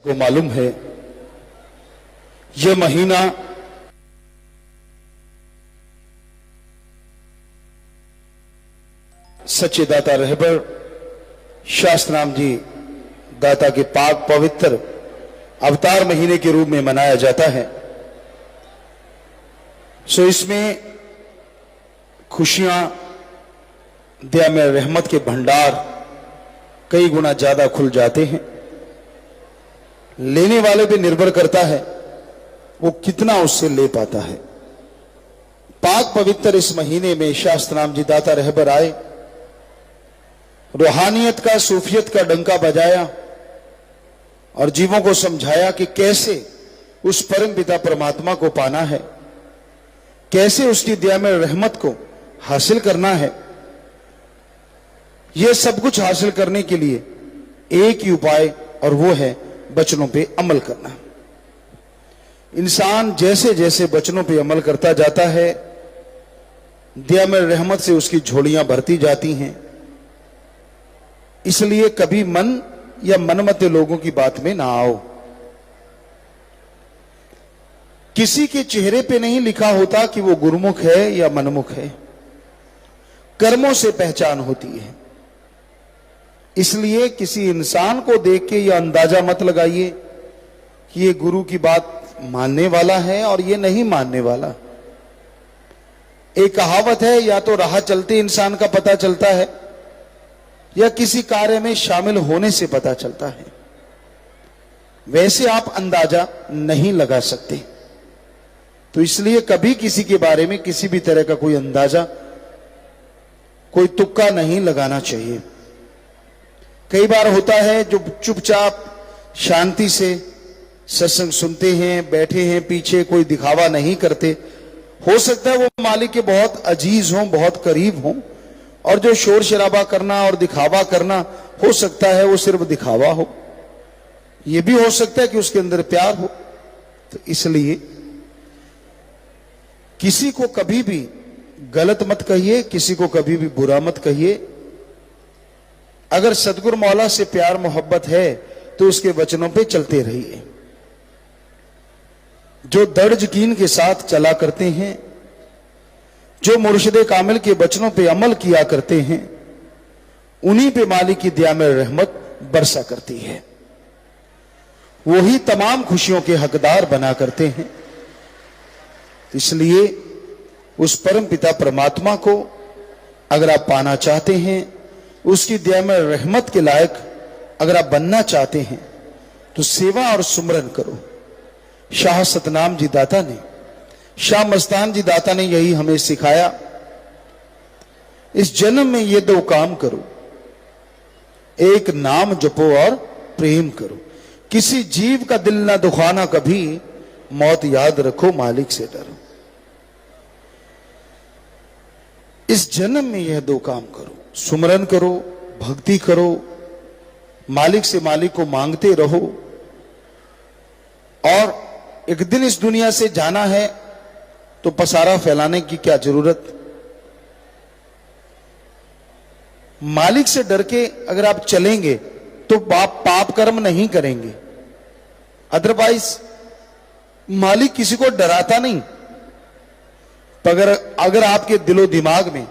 को मालूम है यह महीना सच्चे दाता रहबर शास्त्रनाम जी दाता के पाक पवित्र अवतार महीने के रूप में मनाया जाता है। सो इसमें खुशियां, दया में रहमत के भंडार कई गुना ज्यादा खुल जाते हैं। लेने वाले पे निर्भर करता है वो कितना उससे ले पाता है। पाक पवित्र इस महीने में शास्त्रनाम जी दाता रहबर आए, रूहानियत का, सूफियत का डंका बजाया और जीवों को समझाया कि कैसे उस परम पिता परमात्मा को पाना है, कैसे उसकी दया में रहमत को हासिल करना है। यह सब कुछ हासिल करने के लिए एक ही उपाय और वो है वचनों पे अमल करना। इंसान जैसे जैसे वचनों पे अमल करता जाता है, दया में रहमत से उसकी झोलियां भरती जाती हैं। इसलिए कभी मन या मनमते लोगों की बात में ना आओ। किसी के चेहरे पे नहीं लिखा होता कि वो गुरुमुख है या मनमुख है, कर्मों से पहचान होती है। इसलिए किसी इंसान को देख के यह अंदाजा मत लगाइए कि ये गुरु की बात मानने वाला है और ये नहीं मानने वाला। एक कहावत है, या तो राह चलते इंसान का पता चलता है या किसी कार्य में शामिल होने से पता चलता है। वैसे आप अंदाजा नहीं लगा सकते। तो इसलिए कभी किसी के बारे में किसी भी तरह का कोई अंदाजा, कोई तुक्का नहीं लगाना चाहिए। कई बार होता है जो चुपचाप शांति से सत्संग सुनते हैं, बैठे हैं पीछे, कोई दिखावा नहीं करते। हो सकता है वो मालिक के बहुत अजीज हों, बहुत करीब हों, और जो शोर शराबा करना और दिखावा करना, हो सकता है वो सिर्फ दिखावा हो। यह भी हो सकता है कि उसके अंदर प्यार हो। तो इसलिए किसी को कभी भी गलत मत कहिए, किसी को कभी भी बुरा मत कहिए। अगर सतगुरु मौला से प्यार मोहब्बत है तो उसके वचनों पे चलते रहिए। जो दृढ़ यकीन के साथ चला करते हैं, जो मुर्शिदे कामिल के वचनों पे अमल किया करते हैं, उन्हीं पे मालिक की दया में रहमत बरसा करती है। वही तमाम खुशियों के हकदार बना करते हैं। इसलिए उस परम पिता परमात्मा को अगर आप पाना चाहते हैं, उसकी दया में रहमत के लायक अगर आप बनना चाहते हैं, तो सेवा और सुमरन करो। शाह सतनाम जी दाता ने, शाह मस्तान जी दाता ने यही हमें सिखाया। इस जन्म में ये दो काम करो, एक नाम जपो और प्रेम करो। किसी जीव का दिल ना दुखाना कभी, मौत याद रखो मालिक से डरो। इस जन्म में यह दो काम करो, सुमरन करो, भक्ति करो, मालिक से मालिक को मांगते रहो। और एक दिन इस दुनिया से जाना है तो पसारा फैलाने की क्या जरूरत। मालिक से डर के अगर आप चलेंगे तो पाप कर्म नहीं करेंगे। अदरवाइज मालिक किसी को डराता नहीं। अगर आपके दिलो दिमाग में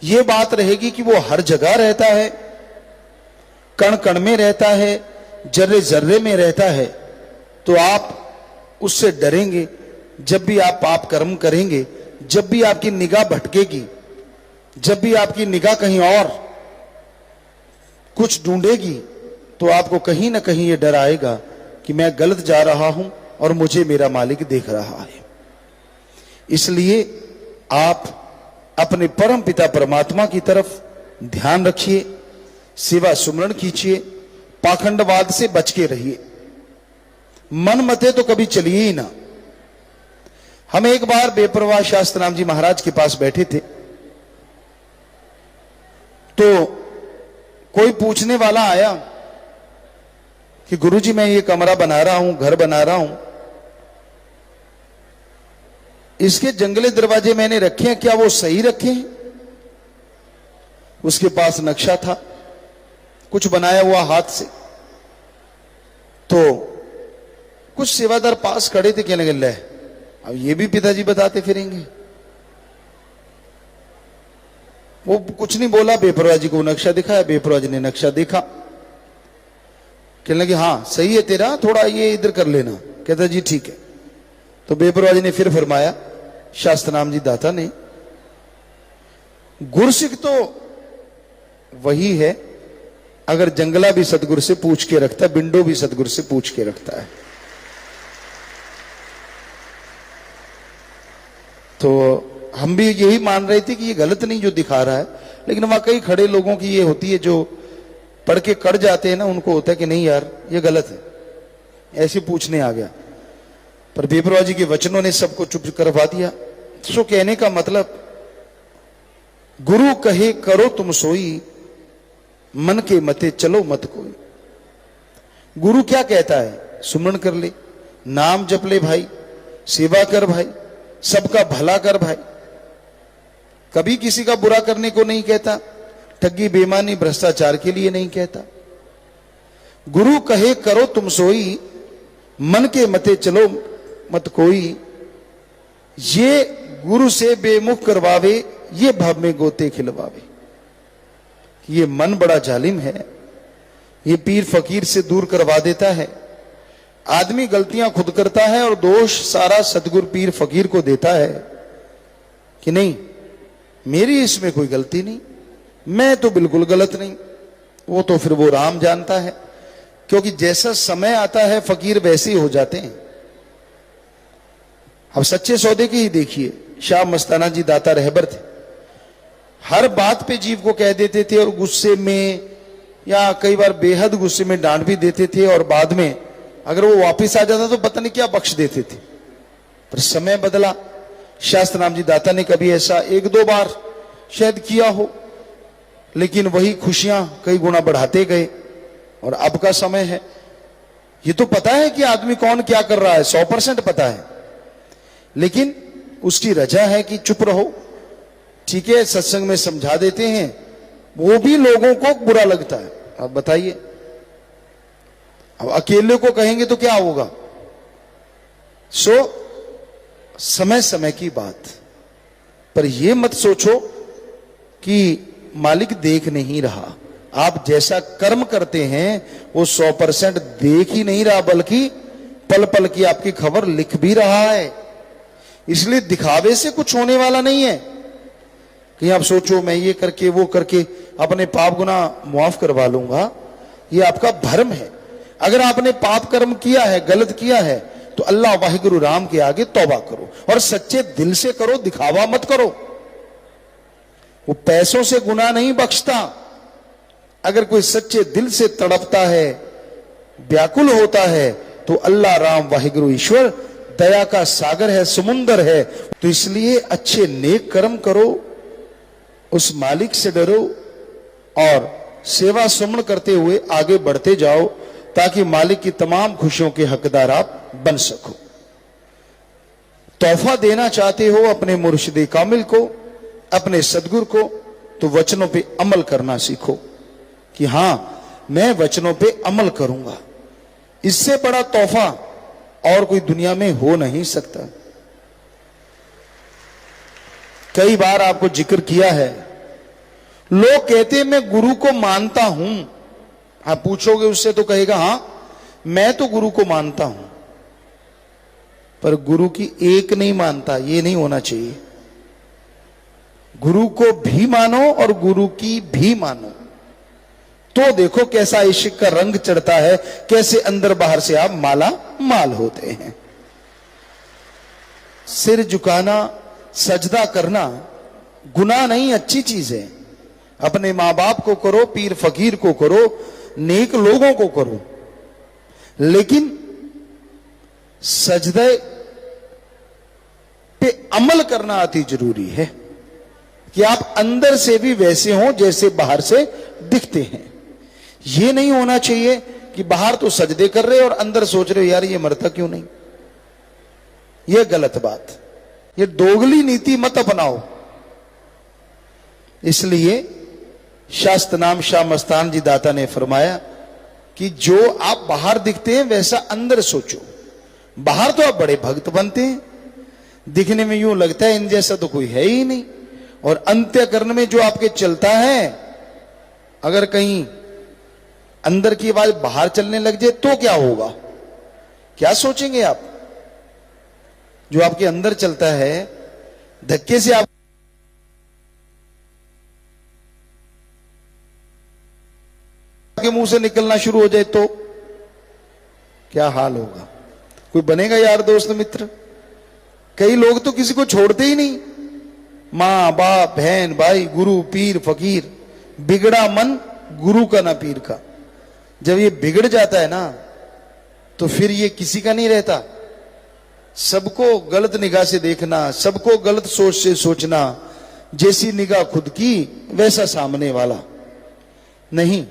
यह बात रहेगी कि वो हर जगह रहता है, कण कण में रहता है, जर्रे जर्रे में रहता है, तो आप उससे डरेंगे। जब भी आप पाप कर्म करेंगे, जब भी आपकी निगाह भटकेगी, जब भी आपकी निगाह कहीं और कुछ ढूंढेगी, तो आपको कहीं ना कहीं ये डर आएगा कि मैं गलत जा रहा हूं और मुझे मेरा मालिक देख रहा है। इसलिए आप अपने परम पिता परमात्मा की तरफ ध्यान रखिए, सेवा सुमरण कीजिए, पाखंडवाद से बच के रहिए। मन मते तो कभी चलिए ही ना। हम एक बार बेपरवाह शास्त्रनाम जी महाराज के पास बैठे थे, तो कोई पूछने वाला आया कि गुरुजी मैं ये कमरा बना रहा हूं, घर बना रहा हूं, इसके जंगले दरवाजे मैंने रखे हैं, क्या वो सही रखे हैं? उसके पास नक्शा था, कुछ बनाया हुआ हाथ से। तो कुछ सेवादार पास खड़े थे, कहने लगे ले अब ये भी पिताजी बताते फिरेंगे। वो कुछ नहीं बोला, बेपरवाह जी को नक्शा दिखाया, बेपरवाह जी ने नक्शा देखा, कहने लगे हाँ सही है तेरा, थोड़ा ये इधर कर लेना। कहता जी ठीक है। तो बेपरवाह जी ने फिर फरमाया, शास्त्रनाम जी दाता ने, गुरसिख तो वही है अगर जंगला भी सतगुरु से पूछ के रखता है, बिंडो भी सतगुरु से पूछ के रखता है। तो हम भी यही मान रहे थे कि ये गलत नहीं जो दिखा रहा है, लेकिन वाकई खड़े लोगों की ये होती है, जो पढ़ के कट जाते हैं ना, उनको होता है कि नहीं यार ये गलत है, ऐसे पूछने आ गया। पर बेपरवाह जी के वचनों ने सबको चुप करवा दिया। सो कहने का मतलब, गुरु कहे करो तुम सोई, मन के मते चलो मत कोई। गुरु क्या कहता है, सुमरण कर ले, नाम जप ले भाई, सेवा कर भाई, सबका भला कर भाई, कभी किसी का बुरा करने को नहीं कहता, ठगी बेईमानी भ्रष्टाचार के लिए नहीं कहता। गुरु कहे करो तुम सोई, मन के मते चलो मत कोई, ये गुरु से बेमुख करवावे, ये भव में गोते खिलवावे। ये मन बड़ा जालिम है, ये पीर फकीर से दूर करवा देता है। आदमी गलतियां खुद करता है और दोष सारा सतगुरु पीर फकीर को देता है कि नहीं मेरी इसमें कोई गलती नहीं, मैं तो बिल्कुल गलत नहीं। वो तो फिर वो राम जानता है, क्योंकि जैसा समय आता है फकीर वैसे ही हो जाते हैं। अब सच्चे सौदे की ही देखिए, शाह मस्ताना जी दाता रहबर थे, हर बात पे जीव को कह देते थे और गुस्से में या कई बार बेहद गुस्से में डांट भी देते थे, और बाद में अगर वो वापस आ जाता तो पता नहीं क्या बख्श देते थे। पर समय बदला, शास्त्र नाम जी दाता ने कभी ऐसा एक दो बार शायद किया हो, लेकिन वही खुशियां कई गुना बढ़ाते गए। और अब का समय है, ये तो पता है कि आदमी कौन क्या कर रहा है, 100% पता है, लेकिन उसकी रजा है कि चुप रहो। ठीक है, सत्संग में समझा देते हैं, वो भी लोगों को बुरा लगता है। अब बताइए, अब अकेले को कहेंगे तो क्या होगा। सो समय समय की बात, पर यह मत सोचो कि मालिक देख नहीं रहा। आप जैसा कर्म करते हैं वो 100% देख ही नहीं रहा, बल्कि पल पल की आपकी खबर लिख भी रहा है। इसलिए दिखावे से कुछ होने वाला नहीं है कि आप सोचो मैं ये करके वो करके अपने पाप गुना मुआफ करवा लूंगा। ये आपका भ्रम है। अगर आपने पाप कर्म किया है, गलत किया है, तो अल्लाह वाहिगुरु राम के आगे तौबा करो और सच्चे दिल से करो, दिखावा मत करो। वो पैसों से गुनाह नहीं बख्शता। अगर कोई सच्चे दिल से तड़पता है, व्याकुल होता है, तो अल्लाह राम वाहिगुरु ईश्वर दया का सागर है, समुंदर है। तो इसलिए अच्छे नेक कर्म करो, उस मालिक से डरो और सेवा सुमन करते हुए आगे बढ़ते जाओ, ताकि मालिक की तमाम खुशियों के हकदार आप बन सको। तोहफा देना चाहते हो अपने मुर्शिद कामिल को, अपने सदगुरु को, तो वचनों पे अमल करना सीखो कि हां मैं वचनों पे अमल करूंगा। इससे बड़ा तोहफा और कोई दुनिया में हो नहीं सकता। कई बार आपको जिक्र किया है, लोग कहते हैं मैं गुरु को मानता हूं। आप पूछोगे उससे तो कहेगा हां मैं तो गुरु को मानता हूं, पर गुरु की एक नहीं मानता। ये नहीं होना चाहिए। गुरु को भी मानो और गुरु की भी मानो, तो देखो कैसा इश्क का रंग चढ़ता है, कैसे अंदर बाहर से आप माला माल होते हैं। सिर झुकाना, सजदा करना गुनाह नहीं, अच्छी चीज है। अपने मां बाप को करो, पीर फकीर को करो, नेक लोगों को करो, लेकिन सजदे पे अमल करना अति जरूरी है कि आप अंदर से भी वैसे हो जैसे बाहर से दिखते हैं। यह नहीं होना चाहिए कि बाहर तो सजदे कर रहे और अंदर सोच रहे हो यार ये मरता क्यों नहीं। यह गलत बात, यह दोगली नीति मत अपनाओ। इसलिए शास्त्र नाम शाह मस्तान जी दाता ने फरमाया कि जो आप बाहर दिखते हैं वैसा अंदर सोचो। बाहर तो आप बड़े भक्त बनते हैं, दिखने में यूं लगता है इन जैसा तो कोई है ही नहीं, और अंत्यकरण में जो आपके चलता है, अगर कहीं अंदर की आवाज बाहर चलने लग जाए तो क्या होगा? क्या सोचेंगे आप? जो आपके अंदर चलता है, धक्के से आप के मुंह से निकलना शुरू हो जाए तो क्या हाल होगा? कोई बनेगा यार, दोस्त, मित्र? कई लोग तो किसी को छोड़ते ही नहीं, मां बाप, बहन भाई, गुरु पीर फकीर। बिगड़ा मन गुरु का ना पीर का। जब ये बिगड़ जाता है ना, तो फिर ये किसी का नहीं रहता। सबको गलत निगाह से देखना, सबको गलत सोच से सोचना, जैसी निगाह खुद की वैसा सामने वाला। नहीं,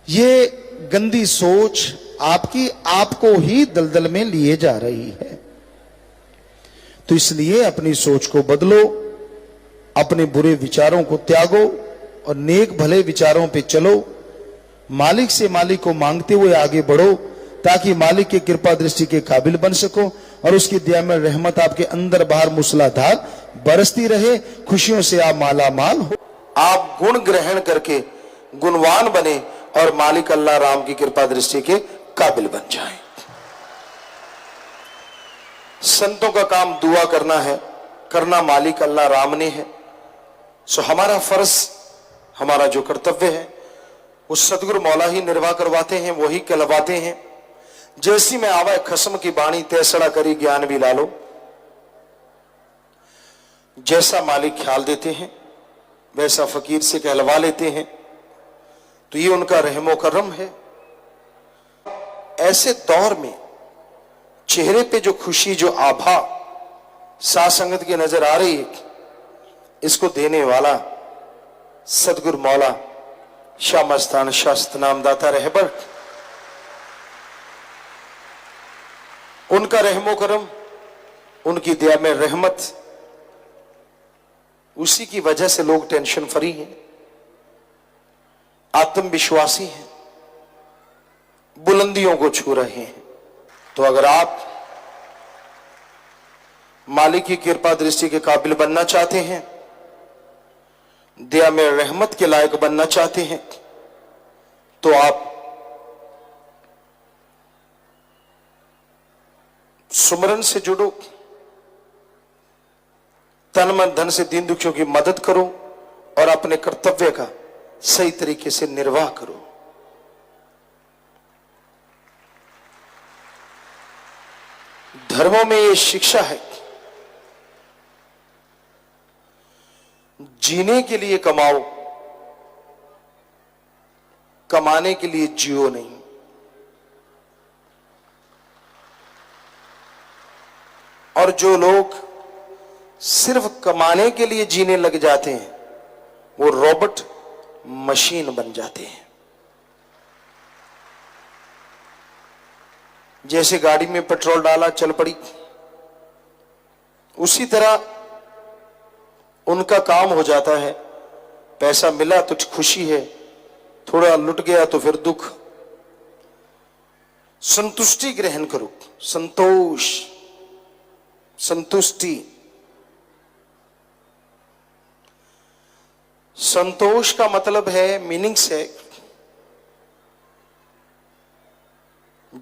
ये गंदी सोच आपकी आपको ही दलदल में लिए जा रही है। तो इसलिए अपनी सोच को बदलो, अपने बुरे विचारों को त्यागो और नेक भले विचारों पे चलो। मालिक से मालिक को मांगते हुए आगे बढ़ो, ताकि मालिक की कृपा दृष्टि के काबिल बन सको और उसकी दया में रहमत आपके अंदर बाहर मूसलाधार बरसती रहे। खुशियों से आप माला माल हो, आप गुण ग्रहण करके गुणवान बने और मालिक अल्लाह राम की कृपा दृष्टि के काबिल बन जाए। संतों का काम दुआ करना है, करना मालिक अल्लाह राम ने है। सो हमारा फर्ज, हमारा जो कर्तव्य है, वो सदगुरु मौला ही निर्वाह करवाते हैं, वही कहलवाते हैं। जैसी में आवा खसम की बाणी तैसड़ा करी ज्ञान भी लालो। जैसा मालिक ख्याल देते हैं वैसा फकीर से कहलवा लेते हैं। तो ये उनका रहमो करम है। ऐसे दौर में चेहरे पे जो खुशी, जो आभा साथ संगत की नजर आ रही है, इसको देने वाला सदगुरु मौला शाह मस्तान शास्त नामदाता रहबर, उनका रहमो करम, उनकी दया में रहमत, उसी की वजह से लोग टेंशन फ्री हैं, आत्मविश्वासी हैं, बुलंदियों को छू रहे हैं। तो अगर आप मालिक की कृपा दृष्टि के काबिल बनना चाहते हैं, दया में रहमत के लायक बनना चाहते हैं, तो आप सुमरन से जुड़ो, तन मन धन से दीन दुखियों की मदद करो और अपने कर्तव्य का सही तरीके से निर्वाह करो। धर्मों में यह शिक्षा है, जीने के लिए कमाओ, कमाने के लिए जियो नहीं। और जो लोग सिर्फ कमाने के लिए जीने लग जाते हैं, वो रोबोट मशीन बन जाते हैं। जैसे गाड़ी में पेट्रोल डाला, चल पड़ी, उसी तरह उनका काम हो जाता है। पैसा मिला तो खुशी है, थोड़ा लुट गया तो फिर दुख। संतुष्टि ग्रहण करो, संतोष, संतुष्टि। संतोष का मतलब है, मीनिंग्स है,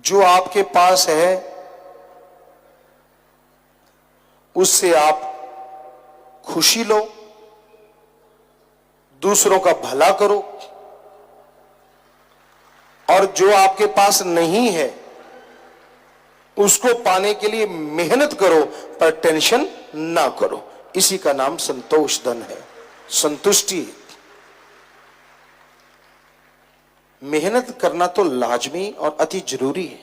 जो आपके पास है उससे आप खुशी लो, दूसरों का भला करो, और जो आपके पास नहीं है उसको पाने के लिए मेहनत करो, पर टेंशन ना करो। इसी का नाम संतोष धन है, संतुष्टि। मेहनत करना तो लाजमी और अति जरूरी है।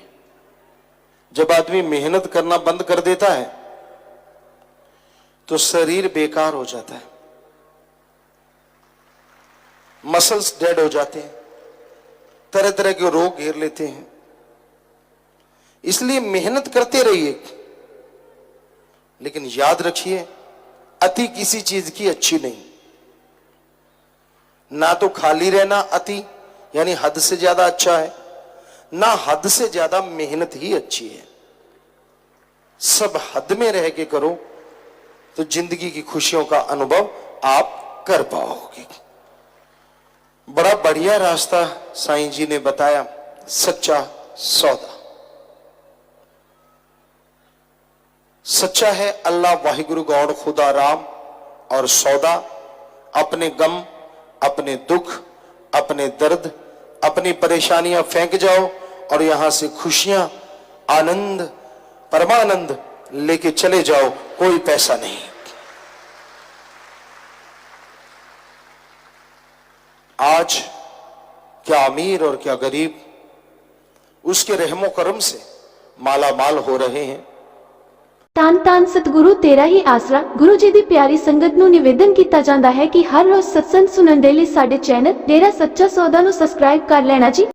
जब आदमी मेहनत करना बंद कर देता है तो शरीर बेकार हो जाता है, मसल्स डेड हो जाते हैं, तरह तरह के रोग घेर लेते हैं। इसलिए मेहनत करते रहिए, लेकिन याद रखिए, अति किसी चीज की अच्छी नहीं। ना तो खाली रहना अति यानी हद से ज्यादा अच्छा है, ना हद से ज्यादा मेहनत ही अच्छी है। सब हद में रह के करो तो जिंदगी की खुशियों का अनुभव आप कर पाओगे। बड़ा बढ़िया रास्ता साईं जी ने बताया, सच्चा सौदा। सच्चा है अल्लाह वाहिगुरु गौड़ खुदा राम, और सौदा अपने गम, अपने दुख, अपने दर्द, अपनी परेशानियां फेंक जाओ और यहां से खुशियां, आनंद, परमानंद लेके चले जाओ, कोई पैसा नहीं। आज क्या अमीर और क्या गरीब उसके रहमो करम से माला माल हो रहे हैं। ਧੰਨ ਧੰਨ ਸਤਿਗੁਰੂ ਤੇਰਾ ਹੀ ਆਸਰਾ। ਗੁਰੂ ਜੀ ਦੀ ਪਿਆਰੀ ਸੰਗਤ ਨੂੰ ਨਿਵੇਦਨ ਕੀਤਾ ਜਾਂਦਾ ਹੈ ਕਿ ਹਰ ਰੋਜ਼ ਸਤਸੰਗ ਸੁਣਨ ਦੇ ਲਈ ਸਾਡੇ ਚੈਨਲ ਡੇਰਾ ਸੱਚਾ ਸੌਦਾ ਨੂੰ ਸਬਸਕ੍ਰਾਈਬ ਕਰ ਲੈਣਾ ਜੀ।